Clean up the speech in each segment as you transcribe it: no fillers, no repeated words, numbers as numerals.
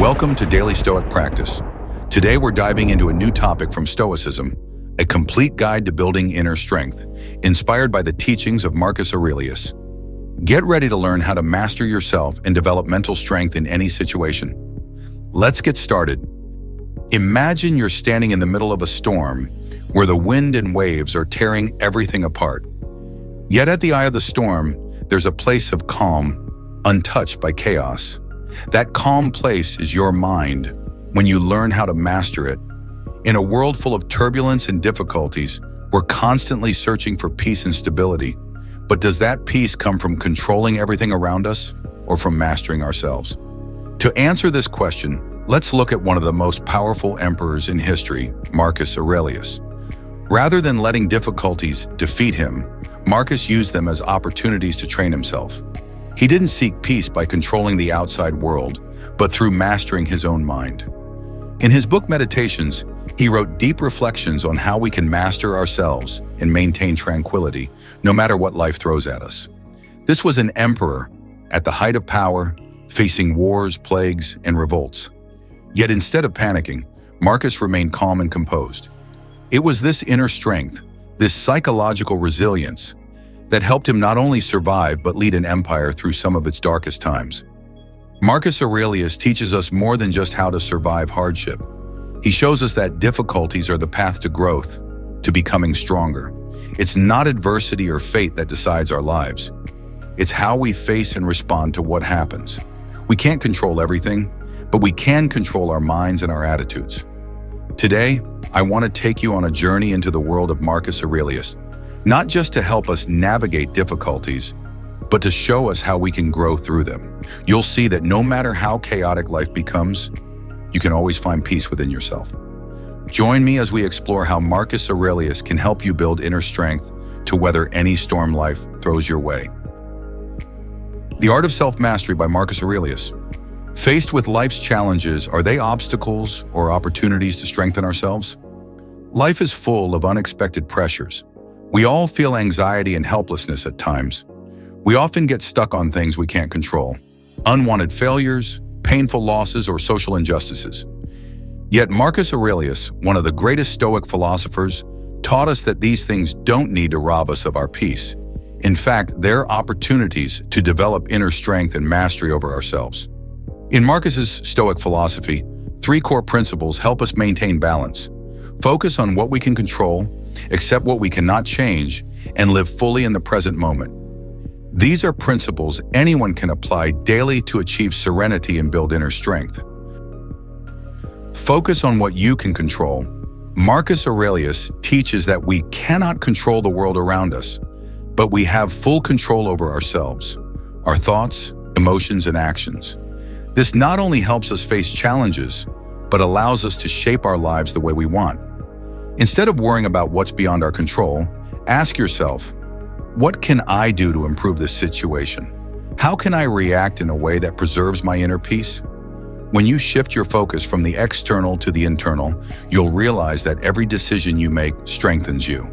Welcome to Daily Stoic Practice. Today we're diving into a new topic from Stoicism, a complete guide to building inner strength, inspired by the teachings of Marcus Aurelius. Get ready to learn how to master yourself and develop mental strength in any situation. Let's get started. Imagine you're standing in the middle of a storm where the wind and waves are tearing everything apart. Yet at the eye of the storm, there's a place of calm, untouched by chaos. That calm place is your mind when you learn how to master it. In a world full of turbulence and difficulties, we're constantly searching for peace and stability. But does that peace come from controlling everything around us or from mastering ourselves? To answer this question, let's look at one of the most powerful emperors in history, Marcus Aurelius. Rather than letting difficulties defeat him, Marcus used them as opportunities to train himself. He didn't seek peace by controlling the outside world, but through mastering his own mind. In his book Meditations, he wrote deep reflections on how we can master ourselves and maintain tranquility, no matter what life throws at us. This was an emperor at the height of power, facing wars, plagues, and revolts. Yet instead of panicking, Marcus remained calm and composed. It was this inner strength, this psychological resilience, that helped him not only survive but lead an empire through some of its darkest times. Marcus Aurelius teaches us more than just how to survive hardship. He shows us that difficulties are the path to growth, to becoming stronger. It's not adversity or fate that decides our lives. It's how we face and respond to what happens. We can't control everything, but we can control our minds and our attitudes. Today, I want to take you on a journey into the world of Marcus Aurelius, not just to help us navigate difficulties, but to show us how we can grow through them. You'll see that no matter how chaotic life becomes, you can always find peace within yourself. Join me as we explore how Marcus Aurelius can help you build inner strength to weather any storm life throws your way. The Art of Self-Mastery by Marcus Aurelius. Faced with life's challenges, are they obstacles or opportunities to strengthen ourselves? Life is full of unexpected pressures. We all feel anxiety and helplessness at times. We often get stuck on things we can't control, unwanted failures, painful losses, or social injustices. Yet Marcus Aurelius, one of the greatest Stoic philosophers, taught us that these things don't need to rob us of our peace. In fact, they're opportunities to develop inner strength and mastery over ourselves. In Marcus's Stoic philosophy, 3 core principles help us maintain balance. Focus on what we can control, accept what we cannot change, and live fully in the present moment. These are principles anyone can apply daily to achieve serenity and build inner strength. Focus on what you can control. Marcus Aurelius teaches that we cannot control the world around us, but we have full control over ourselves, our thoughts, emotions, and actions. This not only helps us face challenges, but allows us to shape our lives the way we want. Instead of worrying about what's beyond our control, ask yourself, what can I do to improve this situation? How can I react in a way that preserves my inner peace? When you shift your focus from the external to the internal, you'll realize that every decision you make strengthens you.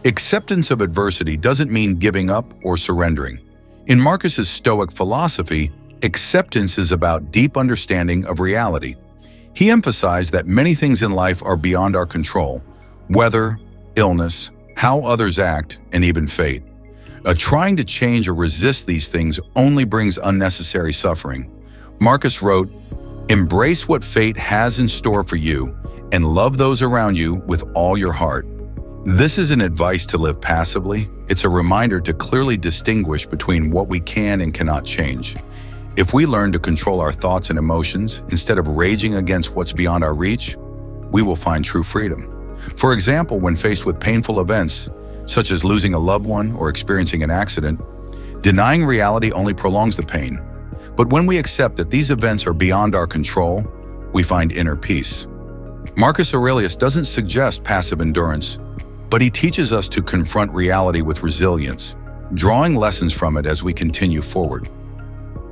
Acceptance of adversity doesn't mean giving up or surrendering. In Marcus's Stoic philosophy, acceptance is about deep understanding of reality. He emphasized that many things in life are beyond our control: weather, illness, how others act, and even fate. Trying to change or resist these things only brings unnecessary suffering. Marcus wrote, "Embrace what fate has in store for you and love those around you with all your heart." This isn't advice to live passively. It's a reminder to clearly distinguish between what we can and cannot change. If we learn to control our thoughts and emotions instead of raging against what's beyond our reach, we will find true freedom. For example, when faced with painful events, such as losing a loved one or experiencing an accident, denying reality only prolongs the pain. But when we accept that these events are beyond our control, we find inner peace. Marcus Aurelius doesn't suggest passive endurance, but he teaches us to confront reality with resilience, drawing lessons from it as we continue forward.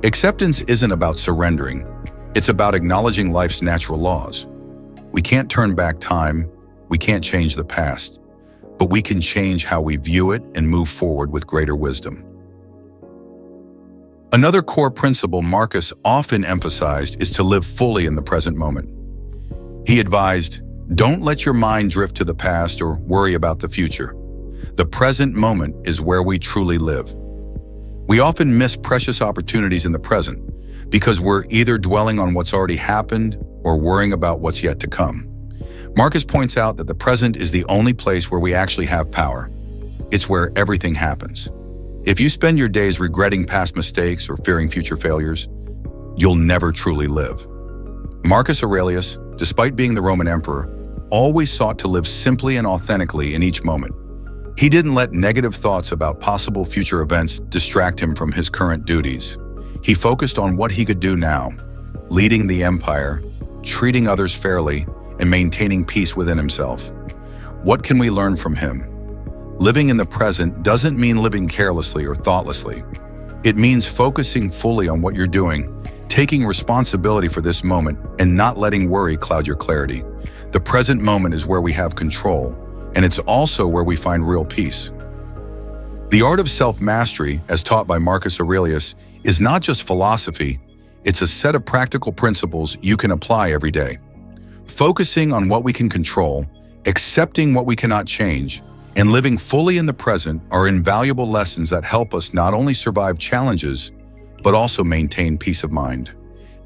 Acceptance isn't about surrendering. It's about acknowledging life's natural laws. We can't turn back time, we can't change the past, but we can change how we view it and move forward with greater wisdom. Another core principle Marcus often emphasized is to live fully in the present moment. He advised, don't let your mind drift to the past or worry about the future. The present moment is where we truly live. We often miss precious opportunities in the present because we're either dwelling on what's already happened or worrying about what's yet to come. Marcus points out that the present is the only place where we actually have power. It's where everything happens. If you spend your days regretting past mistakes or fearing future failures, you'll never truly live. Marcus Aurelius, despite being the Roman emperor, always sought to live simply and authentically in each moment. He didn't let negative thoughts about possible future events distract him from his current duties. He focused on what he could do now, leading the empire, treating others fairly, and maintaining peace within himself. What can we learn from him? Living in the present doesn't mean living carelessly or thoughtlessly. It means focusing fully on what you're doing, taking responsibility for this moment, and not letting worry cloud your clarity. The present moment is where we have control, and it's also where we find real peace. The art of self-mastery, as taught by Marcus Aurelius, is not just philosophy, it's a set of practical principles you can apply every day. Focusing on what we can control, accepting what we cannot change, and living fully in the present are invaluable lessons that help us not only survive challenges, but also maintain peace of mind.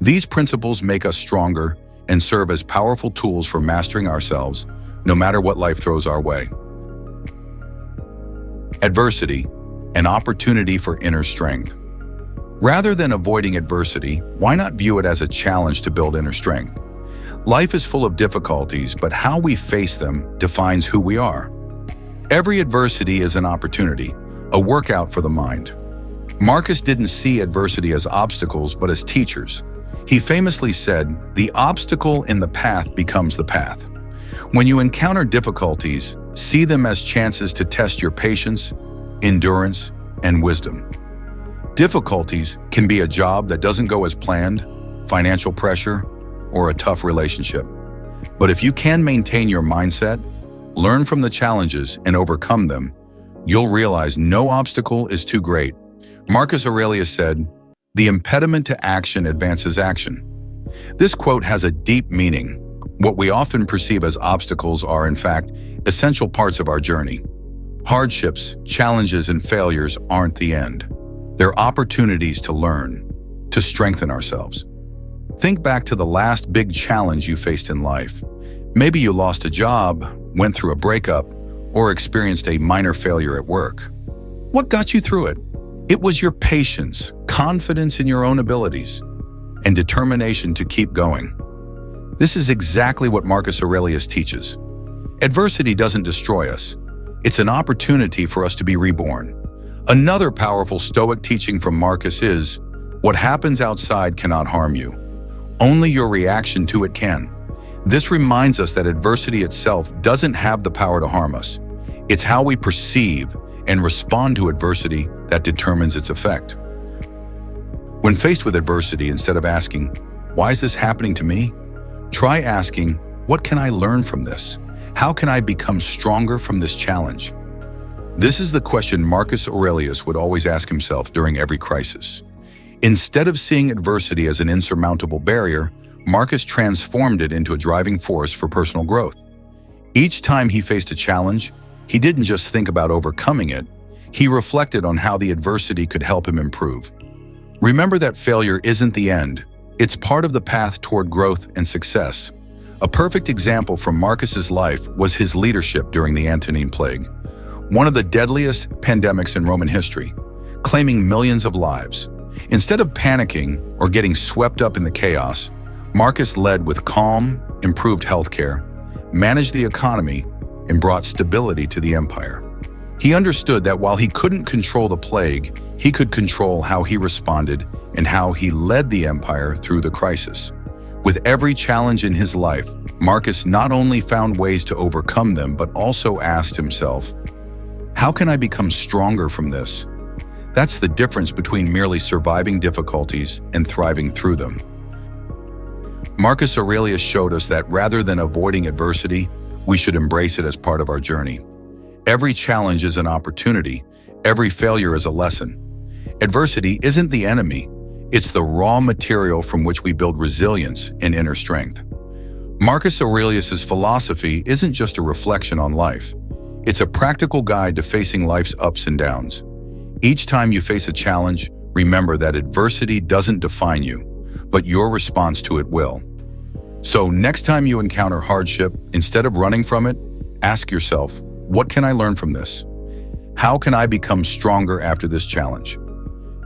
These principles make us stronger and serve as powerful tools for mastering ourselves, no matter what life throws our way. Adversity, an opportunity for inner strength. Rather than avoiding adversity, why not view it as a challenge to build inner strength? Life is full of difficulties, but how we face them defines who we are. Every adversity is an opportunity, a workout for the mind. Marcus didn't see adversity as obstacles, but as teachers. He famously said, "The obstacle in the path becomes the path." When you encounter difficulties, see them as chances to test your patience, endurance, and wisdom. Difficulties can be a job that doesn't go as planned, financial pressure, or a tough relationship. But if you can maintain your mindset, learn from the challenges, and overcome them, you'll realize no obstacle is too great. Marcus Aurelius said, "The impediment to action advances action." This quote has a deep meaning. What we often perceive as obstacles are, in fact, essential parts of our journey. Hardships, challenges, and failures aren't the end. They're opportunities to learn, to strengthen ourselves. Think back to the last big challenge you faced in life. Maybe you lost a job, went through a breakup, or experienced a minor failure at work. What got you through it? It was your patience, confidence in your own abilities, and determination to keep going. This is exactly what Marcus Aurelius teaches. Adversity doesn't destroy us. It's an opportunity for us to be reborn. Another powerful Stoic teaching from Marcus is, what happens outside cannot harm you. Only your reaction to it can. This reminds us that adversity itself doesn't have the power to harm us. It's how we perceive and respond to adversity that determines its effect. When faced with adversity, instead of asking, "Why is this happening to me?" try asking, "What can I learn from this? How can I become stronger from this challenge?" This is the question Marcus Aurelius would always ask himself during every crisis. Instead of seeing adversity as an insurmountable barrier, Marcus transformed it into a driving force for personal growth. Each time he faced a challenge, he didn't just think about overcoming it, he reflected on how the adversity could help him improve. Remember that failure isn't the end, it's part of the path toward growth and success. A perfect example from Marcus's life was his leadership during the Antonine Plague, one of the deadliest pandemics in Roman history, claiming millions of lives. Instead of panicking or getting swept up in the chaos, Marcus led with calm, improved healthcare, managed the economy, and brought stability to the empire. He understood that while he couldn't control the plague, he could control how he responded and how he led the empire through the crisis. With every challenge in his life, Marcus not only found ways to overcome them, but also asked himself, "How can I become stronger from this?" That's the difference between merely surviving difficulties and thriving through them. Marcus Aurelius showed us that rather than avoiding adversity, we should embrace it as part of our journey. Every challenge is an opportunity, every failure is a lesson, Adversity isn't the enemy, it's the raw material from which we build resilience and inner strength. Marcus Aurelius's philosophy isn't just a reflection on life. It's a practical guide to facing life's ups and downs. Each time you face a challenge, remember that adversity doesn't define you, but your response to it will. So next time you encounter hardship, instead of running from it, ask yourself, what can I learn from this? How can I become stronger after this challenge?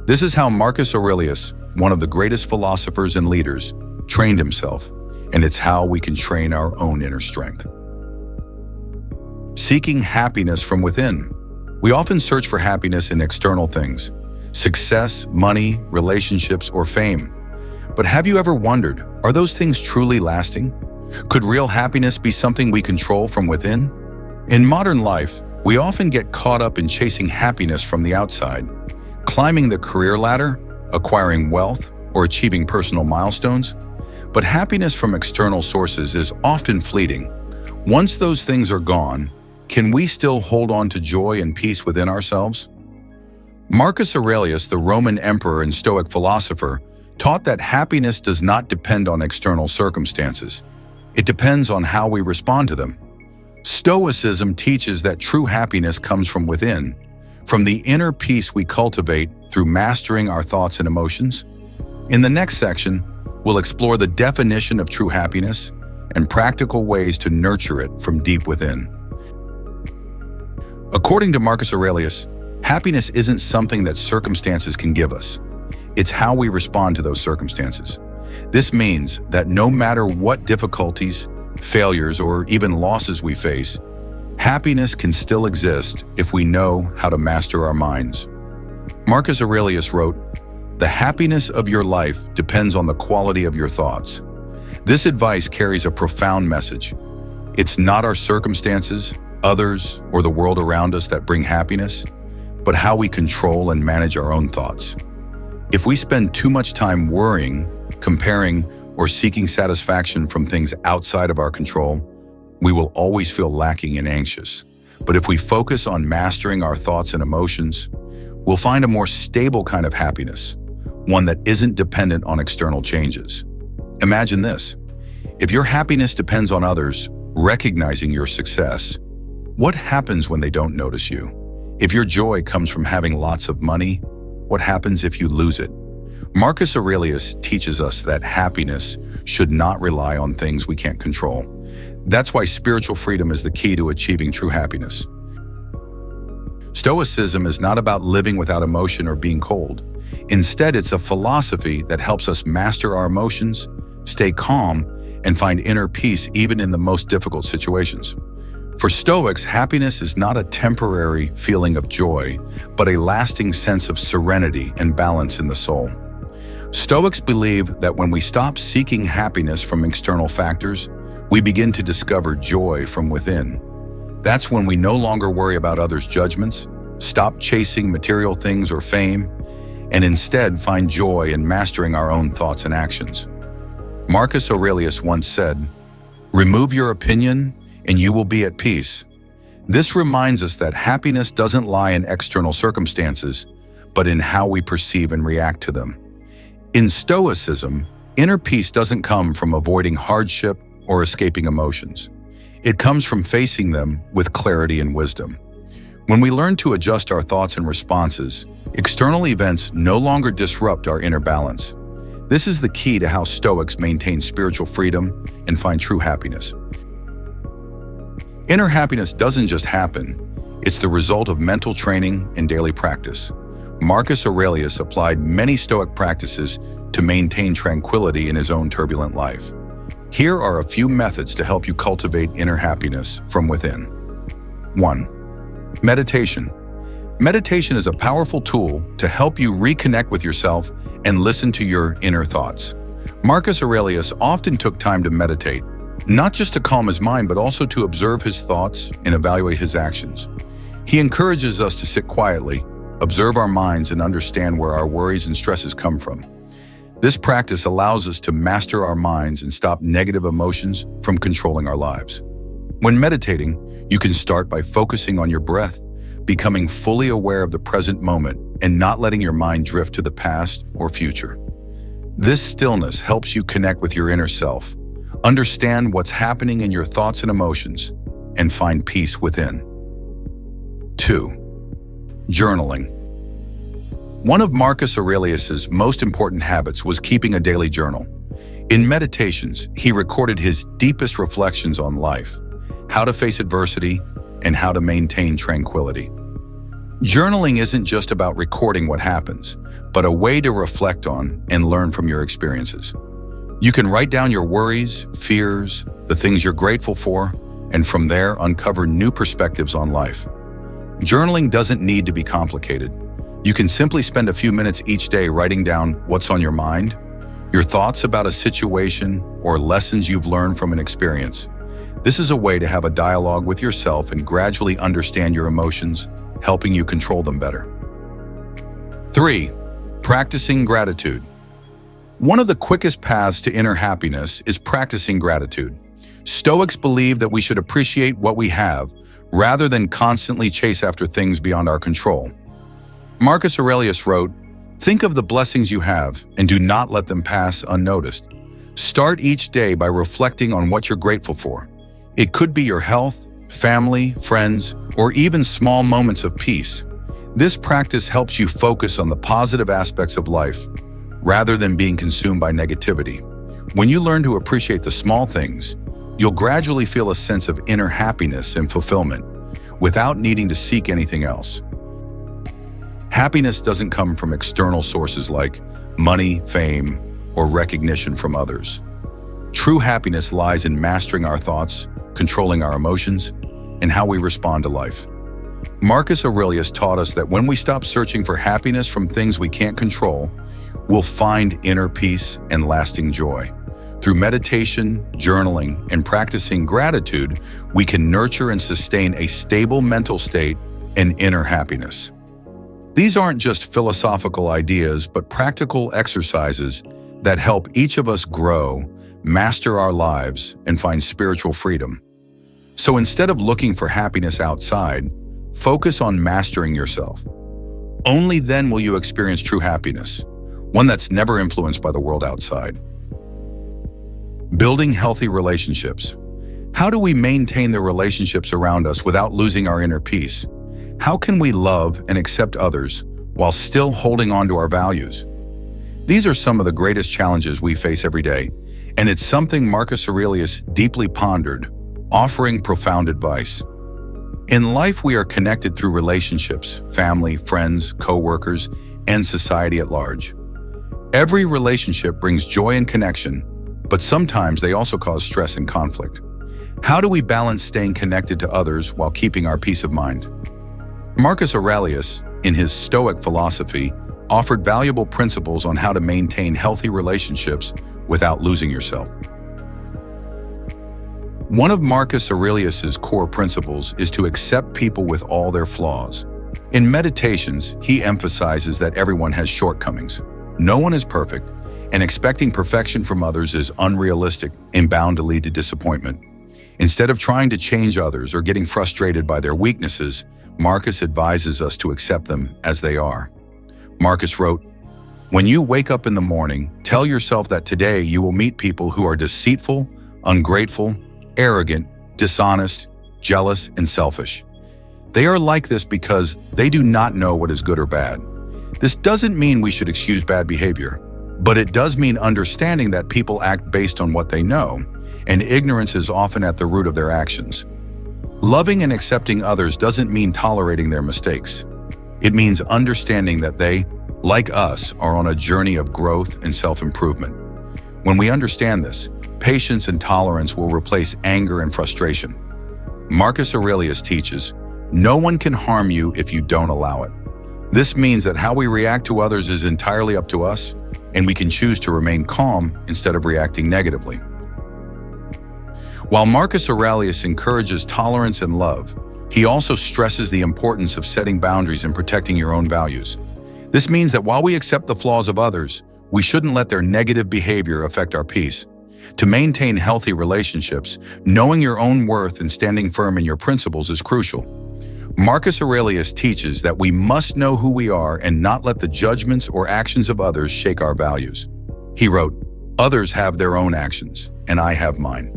This is how Marcus Aurelius, one of the greatest philosophers and leaders, trained himself, and it's how we can train our own inner strength. Seeking happiness from within. We often search for happiness in external things, success, money, relationships, or fame. But have you ever wondered, are those things truly lasting? Could real happiness be something we control from within? In modern life, we often get caught up in chasing happiness from the outside, climbing the career ladder, acquiring wealth, or achieving personal milestones. But happiness from external sources is often fleeting. Once those things are gone, can we still hold on to joy and peace within ourselves? Marcus Aurelius, the Roman emperor and Stoic philosopher, taught that happiness does not depend on external circumstances. It depends on how we respond to them. Stoicism teaches that true happiness comes from within, from the inner peace we cultivate through mastering our thoughts and emotions. In the next section, we'll explore the definition of true happiness and practical ways to nurture it from deep within. According to Marcus Aurelius, happiness isn't something that circumstances can give us. It's how we respond to those circumstances. This means that no matter what difficulties, failures, or even losses we face, happiness can still exist if we know how to master our minds. Marcus Aurelius wrote, "The happiness of your life depends on the quality of your thoughts." This advice carries a profound message. It's not our circumstances, others, or the world around us that bring happiness, but how we control and manage our own thoughts. If we spend too much time worrying, comparing, or seeking satisfaction from things outside of our control, we will always feel lacking and anxious. But if we focus on mastering our thoughts and emotions, we'll find a more stable kind of happiness, one that isn't dependent on external changes. Imagine this. If your happiness depends on others recognizing your success, what happens when they don't notice you? If your joy comes from having lots of money, what happens if you lose it? Marcus Aurelius teaches us that happiness should not rely on things we can't control. That's why spiritual freedom is the key to achieving true happiness. Stoicism is not about living without emotion or being cold. Instead, it's a philosophy that helps us master our emotions, stay calm, and find inner peace even in the most difficult situations. For Stoics, happiness is not a temporary feeling of joy, but a lasting sense of serenity and balance in the soul. Stoics believe that when we stop seeking happiness from external factors, we begin to discover joy from within. That's when we no longer worry about others' judgments, stop chasing material things or fame, and instead find joy in mastering our own thoughts and actions. Marcus Aurelius once said, "Remove your opinion, and you will be at peace." This reminds us that happiness doesn't lie in external circumstances, but in how we perceive and react to them. In Stoicism, inner peace doesn't come from avoiding hardship or escaping emotions. It comes from facing them with clarity and wisdom. When we learn to adjust our thoughts and responses, external events no longer disrupt our inner balance. This is the key to how Stoics maintain spiritual freedom and find true happiness. Inner happiness doesn't just happen. It's the result of mental training and daily practice. Marcus Aurelius applied many Stoic practices to maintain tranquility in his own turbulent life. Here are a few methods to help you cultivate inner happiness from within. 1. Meditation. Meditation is a powerful tool to help you reconnect with yourself and listen to your inner thoughts. Marcus Aurelius often took time to meditate, not just to calm his mind, but also to observe his thoughts and evaluate his actions. He encourages us to sit quietly, observe our minds, and understand where our worries and stresses come from. This practice allows us to master our minds and stop negative emotions from controlling our lives. When meditating, you can start by focusing on your breath, becoming fully aware of the present moment and not letting your mind drift to the past or future. This stillness helps you connect with your inner self, understand what's happening in your thoughts and emotions, and find peace within. 2. Journaling. One of Marcus Aurelius's most important habits was keeping a daily journal. In Meditations, he recorded his deepest reflections on life, how to face adversity, and how to maintain tranquility. Journaling isn't just about recording what happens, but a way to reflect on and learn from your experiences. You can write down your worries, fears, the things you're grateful for, and from there uncover new perspectives on life. Journaling doesn't need to be complicated. You can simply spend a few minutes each day writing down what's on your mind, your thoughts about a situation, or lessons you've learned from an experience. This is a way to have a dialogue with yourself and gradually understand your emotions, helping you control them better. 3. Practicing gratitude. One of the quickest paths to inner happiness is practicing gratitude. Stoics believe that we should appreciate what we have rather than constantly chase after things beyond our control. Marcus Aurelius wrote, "Think of the blessings you have and do not let them pass unnoticed." Start each day by reflecting on what you're grateful for. It could be your health, family, friends, or even small moments of peace. This practice helps you focus on the positive aspects of life rather than being consumed by negativity. When you learn to appreciate the small things, you'll gradually feel a sense of inner happiness and fulfillment without needing to seek anything else. Happiness doesn't come from external sources like money, fame, or recognition from others. True happiness lies in mastering our thoughts, controlling our emotions, and how we respond to life. Marcus Aurelius taught us that when we stop searching for happiness from things we can't control, we'll find inner peace and lasting joy. Through meditation, journaling, and practicing gratitude, we can nurture and sustain a stable mental state and inner happiness. These aren't just philosophical ideas, but practical exercises that help each of us grow, master our lives, and find spiritual freedom. So instead of looking for happiness outside, focus on mastering yourself. Only then will you experience true happiness, one that's never influenced by the world outside. Building healthy relationships. How do we maintain the relationships around us without losing our inner peace? How can we love and accept others while still holding on to our values? These are some of the greatest challenges we face every day, and it's something Marcus Aurelius deeply pondered, offering profound advice. In life, we are connected through relationships, family, friends, co-workers, and society at large. Every relationship brings joy and connection, but sometimes they also cause stress and conflict. How do we balance staying connected to others while keeping our peace of mind? Marcus Aurelius, in his Stoic philosophy, offered valuable principles on how to maintain healthy relationships without losing yourself. One of Marcus Aurelius's core principles is to accept people with all their flaws. In Meditations, he emphasizes that everyone has shortcomings. No one is perfect, and expecting perfection from others is unrealistic and bound to lead to disappointment. Instead of trying to change others or getting frustrated by their weaknesses, Marcus advises us to accept them as they are. Marcus wrote, "When you wake up in the morning, tell yourself that today you will meet people who are deceitful, ungrateful, arrogant, dishonest, jealous, and selfish. They are like this because they do not know what is good or bad. This doesn't mean we should excuse bad behavior, but it does mean understanding that people act based on what they know, and ignorance is often at the root of their actions. Loving and accepting others doesn't mean tolerating their mistakes. It means understanding that they, like us, are on a journey of growth and self-improvement. When we understand this, patience and tolerance will replace anger and frustration. Marcus Aurelius teaches, no one can harm you if you don't allow it. This means that how we react to others is entirely up to us, and we can choose to remain calm instead of reacting negatively. While Marcus Aurelius encourages tolerance and love, he also stresses the importance of setting boundaries and protecting your own values. This means that while we accept the flaws of others, we shouldn't let their negative behavior affect our peace. To maintain healthy relationships, knowing your own worth and standing firm in your principles is crucial. Marcus Aurelius teaches that we must know who we are and not let the judgments or actions of others shake our values. He wrote, "Others have their own actions, and I have mine.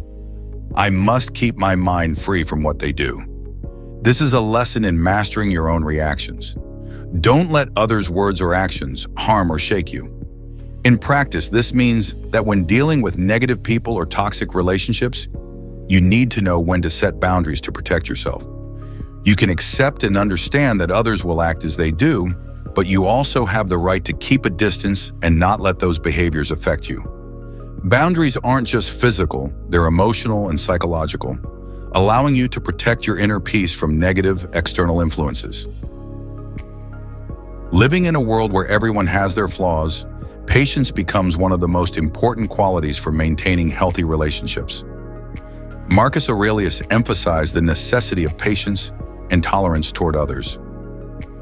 I must keep my mind free from what they do." This is a lesson in mastering your own reactions. Don't let others' words or actions harm or shake you. In practice, this means that when dealing with negative people or toxic relationships, you need to know when to set boundaries to protect yourself. You can accept and understand that others will act as they do, but you also have the right to keep a distance and not let those behaviors affect you. Boundaries aren't just physical, they're emotional and psychological, allowing you to protect your inner peace from negative external influences. Living in a world where everyone has their flaws, patience becomes one of the most important qualities for maintaining healthy relationships. Marcus Aurelius emphasized the necessity of patience and tolerance toward others.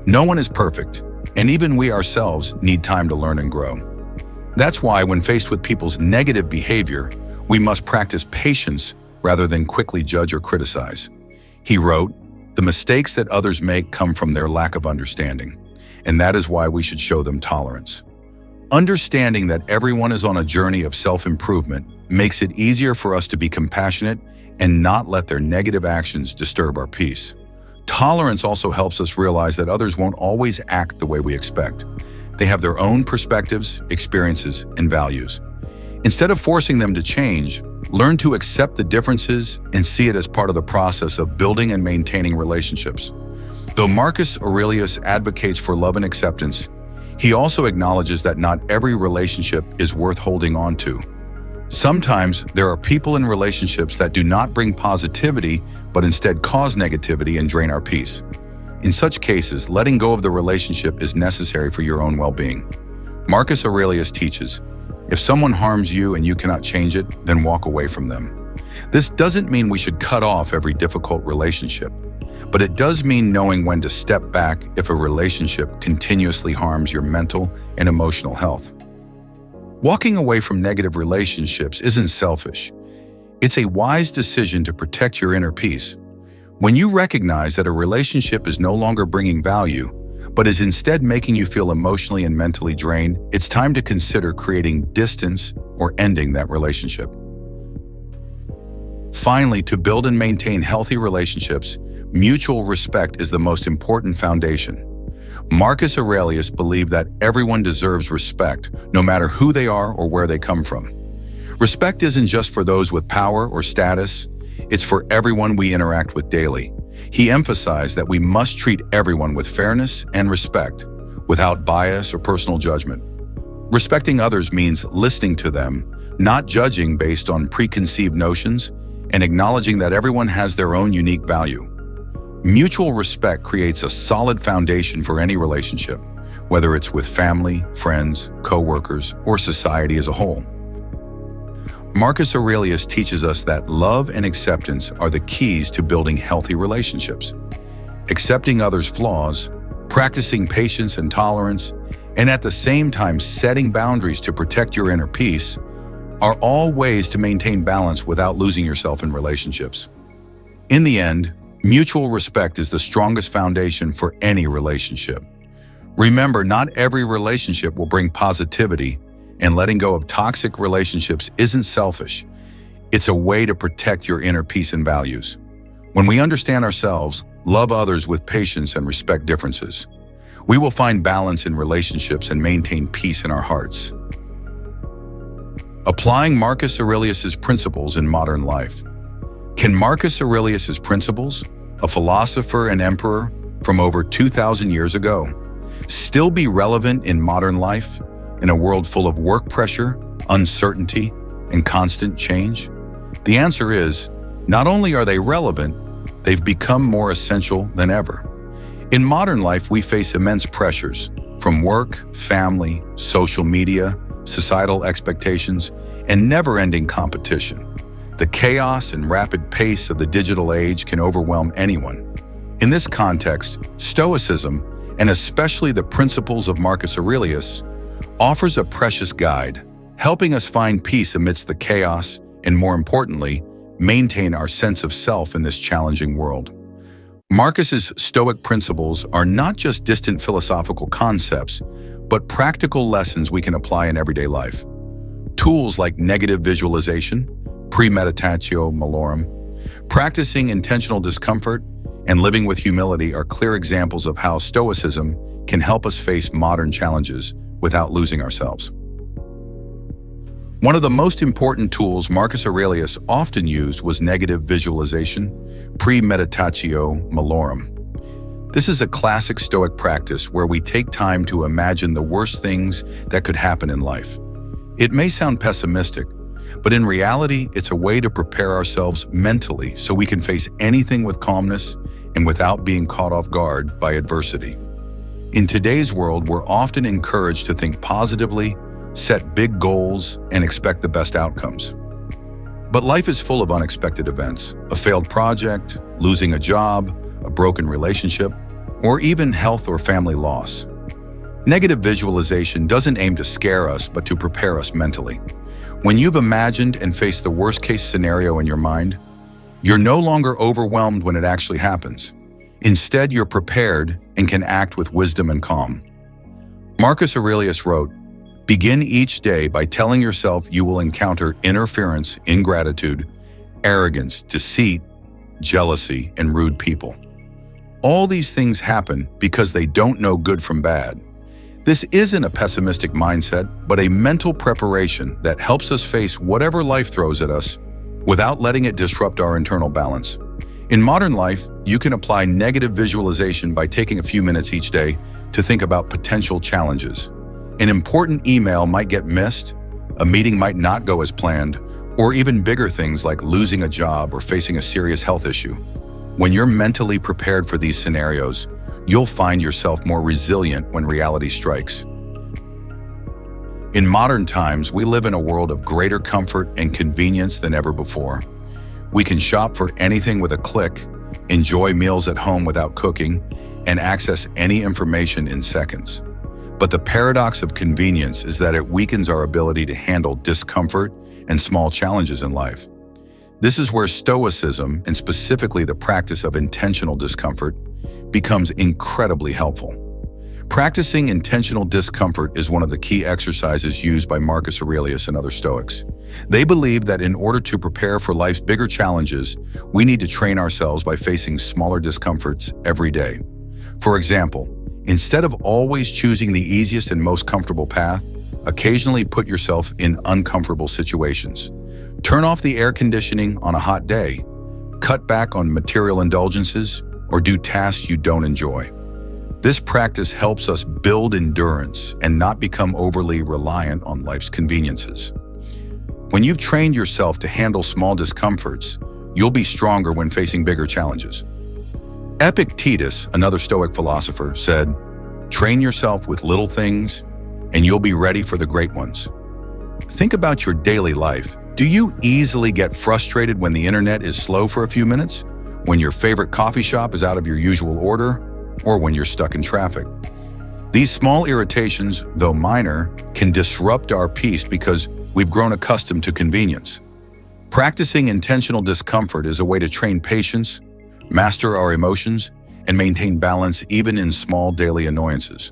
No one is perfect, and even we ourselves need time to learn and grow. That's why when faced with people's negative behavior, we must practice patience rather than quickly judge or criticize. He wrote, "The mistakes that others make come from their lack of understanding, and that is why we should show them tolerance." Understanding that everyone is on a journey of self-improvement makes it easier for us to be compassionate and not let their negative actions disturb our peace. Tolerance also helps us realize that others won't always act the way we expect. They have their own perspectives, experiences, and values. Instead of forcing them to change, learn to accept the differences and see it as part of the process of building and maintaining relationships. Though Marcus Aurelius advocates for love and acceptance, he also acknowledges that not every relationship is worth holding on to. Sometimes there are people in relationships that do not bring positivity, but instead cause negativity and drain our peace. In such cases, letting go of the relationship is necessary for your own well-being. Marcus Aurelius teaches, if someone harms you and you cannot change it, then walk away from them. This doesn't mean we should cut off every difficult relationship, but it does mean knowing when to step back if a relationship continuously harms your mental and emotional health. Walking away from negative relationships isn't selfish. It's a wise decision to protect your inner peace. When you recognize that a relationship is no longer bringing value, but is instead making you feel emotionally and mentally drained, it's time to consider creating distance or ending that relationship. Finally, to build and maintain healthy relationships, mutual respect is the most important foundation. Marcus Aurelius believed that everyone deserves respect, no matter who they are or where they come from. Respect isn't just for those with power or status, it's for everyone we interact with daily. He emphasized that we must treat everyone with fairness and respect, without bias or personal judgment. Respecting others means listening to them, not judging based on preconceived notions, and acknowledging that everyone has their own unique value. Mutual respect creates a solid foundation for any relationship, whether it's with family, friends, co-workers, or society as a whole. Marcus Aurelius teaches us that love and acceptance are the keys to building healthy relationships. Accepting others' flaws, practicing patience and tolerance, and at the same time setting boundaries to protect your inner peace are all ways to maintain balance without losing yourself in relationships. In the end, mutual respect is the strongest foundation for any relationship. Remember, not every relationship will bring positivity, and letting go of toxic relationships isn't selfish. It's a way to protect your inner peace and values. When we understand ourselves, love others with patience and respect differences, we will find balance in relationships and maintain peace in our hearts. Applying Marcus Aurelius's principles in modern life. Can Marcus Aurelius's principles, a philosopher and emperor from over 2,000 years ago, still be relevant in modern life, in a world full of work pressure, uncertainty, and constant change? The answer is, not only are they relevant, they've become more essential than ever. In modern life, we face immense pressures from work, family, social media, societal expectations, and never-ending competition. The chaos and rapid pace of the digital age can overwhelm anyone. In this context, Stoicism, and especially the principles of Marcus Aurelius, offers a precious guide, helping us find peace amidst the chaos and, more importantly, maintain our sense of self in this challenging world. Marcus's Stoic principles are not just distant philosophical concepts, but practical lessons we can apply in everyday life. Tools like negative visualization, premeditatio malorum, practicing intentional discomfort, and living with humility are clear examples of how Stoicism can help us face modern challenges without losing ourselves. One of the most important tools Marcus Aurelius often used was negative visualization, premeditatio malorum. This is a classic Stoic practice where we take time to imagine the worst things that could happen in life. It may sound pessimistic, but in reality, it's a way to prepare ourselves mentally so we can face anything with calmness and without being caught off guard by adversity. In today's world, we're often encouraged to think positively, set big goals, and expect the best outcomes. But life is full of unexpected events: a failed project, losing a job, a broken relationship, or even health or family loss. Negative visualization doesn't aim to scare us, but to prepare us mentally. When you've imagined and faced the worst-case scenario in your mind, you're no longer overwhelmed when it actually happens. Instead, you're prepared and can act with wisdom and calm. Marcus Aurelius wrote, "Begin each day by telling yourself you will encounter interference, ingratitude, arrogance, deceit, jealousy, and rude people. All these things happen because they don't know good from bad." This isn't a pessimistic mindset, but a mental preparation that helps us face whatever life throws at us without letting it disrupt our internal balance. In modern life, you can apply negative visualization by taking a few minutes each day to think about potential challenges. An important email might get missed, a meeting might not go as planned, or even bigger things like losing a job or facing a serious health issue. When you're mentally prepared for these scenarios, you'll find yourself more resilient when reality strikes. In modern times, we live in a world of greater comfort and convenience than ever before. We can shop for anything with a click, enjoy meals at home without cooking, and access any information in seconds. But the paradox of convenience is that it weakens our ability to handle discomfort and small challenges in life. This is where Stoicism, and specifically the practice of intentional discomfort, becomes incredibly helpful. Practicing intentional discomfort is one of the key exercises used by Marcus Aurelius and other Stoics. They believe that in order to prepare for life's bigger challenges, we need to train ourselves by facing smaller discomforts every day. For example, instead of always choosing the easiest and most comfortable path, occasionally put yourself in uncomfortable situations. Turn off the air conditioning on a hot day, cut back on material indulgences, or do tasks you don't enjoy. This practice helps us build endurance and not become overly reliant on life's conveniences. When you've trained yourself to handle small discomforts, you'll be stronger when facing bigger challenges. Epictetus, another Stoic philosopher, said, "Train yourself with little things, and you'll be ready for the great ones." Think about your daily life. Do you easily get frustrated when the internet is slow for a few minutes? When your favorite coffee shop is out of your usual order? Or when you're stuck in traffic? These small irritations, though minor, can disrupt our peace because we've grown accustomed to convenience. Practicing intentional discomfort is a way to train patience, master our emotions, and maintain balance even in small daily annoyances.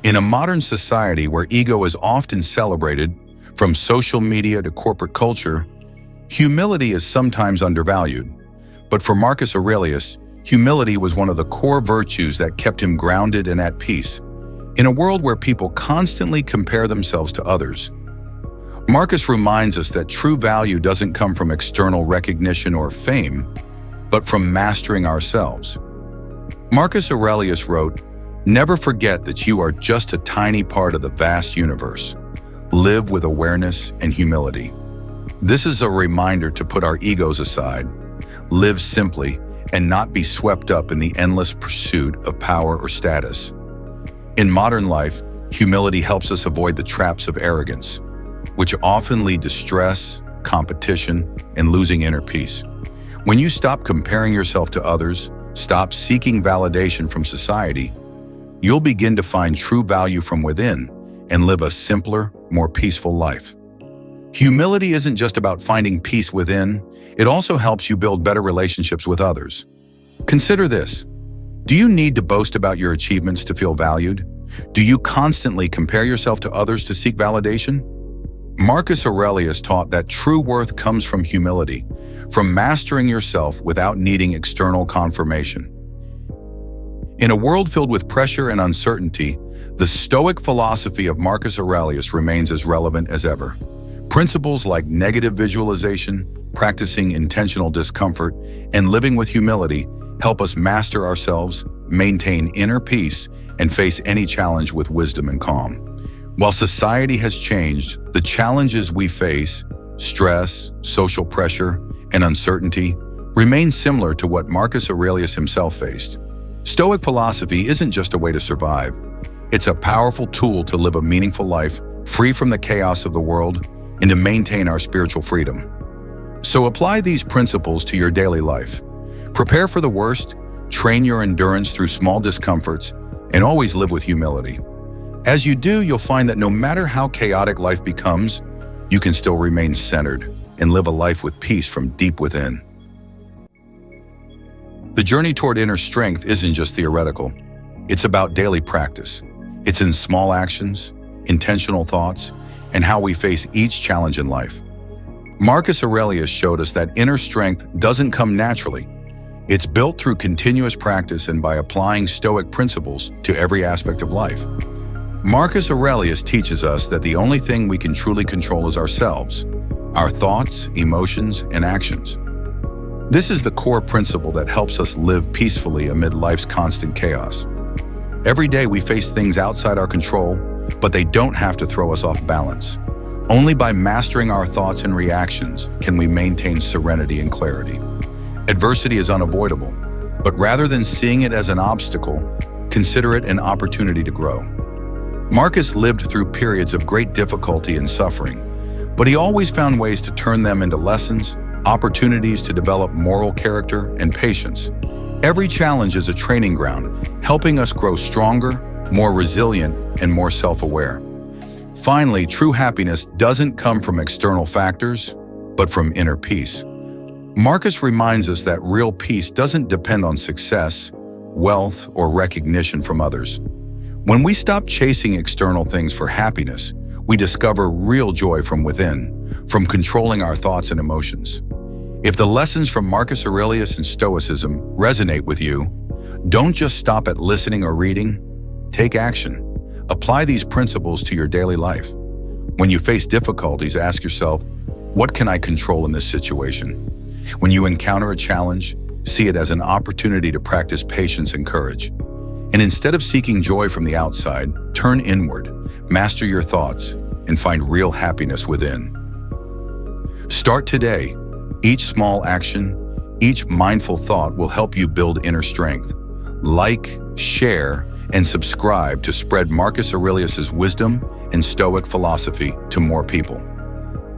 In a modern society where ego is often celebrated, from social media to corporate culture, humility is sometimes undervalued. But for Marcus Aurelius, humility was one of the core virtues that kept him grounded and at peace. In a world where people constantly compare themselves to others, Marcus reminds us that true value doesn't come from external recognition or fame, but from mastering ourselves. Marcus Aurelius wrote, "Never forget that you are just a tiny part of the vast universe. Live with awareness and humility." This is a reminder to put our egos aside, live simply, and not be swept up in the endless pursuit of power or status. In modern life, humility helps us avoid the traps of arrogance, which often lead to stress, competition, and losing inner peace. When you stop comparing yourself to others, stop seeking validation from society, you'll begin to find true value from within and live a simpler, more peaceful life. Humility isn't just about finding peace within, it also helps you build better relationships with others. Consider this. Do you need to boast about your achievements to feel valued? Do you constantly compare yourself to others to seek validation? Marcus Aurelius taught that true worth comes from humility, from mastering yourself without needing external confirmation. In a world filled with pressure and uncertainty, the Stoic philosophy of Marcus Aurelius remains as relevant as ever. Principles like negative visualization, practicing intentional discomfort, and living with humility help us master ourselves, maintain inner peace, and face any challenge with wisdom and calm. While society has changed, the challenges we face, stress, social pressure, and uncertainty, remain similar to what Marcus Aurelius himself faced. Stoic philosophy isn't just a way to survive. It's a powerful tool to live a meaningful life, free from the chaos of the world, and to maintain our spiritual freedom. So apply these principles to your daily life. Prepare for the worst, train your endurance through small discomforts, and always live with humility. As you do, you'll find that no matter how chaotic life becomes, you can still remain centered and live a life with peace from deep within. The journey toward inner strength isn't just theoretical. It's about daily practice. It's in small actions, intentional thoughts, and how we face each challenge in life. Marcus Aurelius showed us that inner strength doesn't come naturally. It's built through continuous practice and by applying Stoic principles to every aspect of life. Marcus Aurelius teaches us that the only thing we can truly control is ourselves, our thoughts, emotions, and actions. This is the core principle that helps us live peacefully amid life's constant chaos. Every day we face things outside our control, but they don't have to throw us off balance. Only by mastering our thoughts and reactions can we maintain serenity and clarity. Adversity is unavoidable, but rather than seeing it as an obstacle, consider it an opportunity to grow. Marcus lived through periods of great difficulty and suffering, but he always found ways to turn them into lessons, opportunities to develop moral character and patience. Every challenge is a training ground, helping us grow stronger, more resilient, and more self-aware. Finally, true happiness doesn't come from external factors, but from inner peace. Marcus reminds us that real peace doesn't depend on success, wealth, or recognition from others. When we stop chasing external things for happiness, we discover real joy from within, from controlling our thoughts and emotions. If the lessons from Marcus Aurelius and Stoicism resonate with you, don't just stop at listening or reading. Take action. Apply these principles to your daily life. When you face difficulties, ask yourself, what can I control in this situation? When you encounter a challenge, see it as an opportunity to practice patience and courage. And instead of seeking joy from the outside, turn inward, master your thoughts, and find real happiness within. Start today. Each small action, each mindful thought will help you build inner strength. Like, share, and subscribe to spread Marcus Aurelius's wisdom and Stoic philosophy to more people.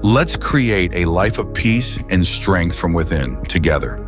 Let's create a life of peace and strength from within together.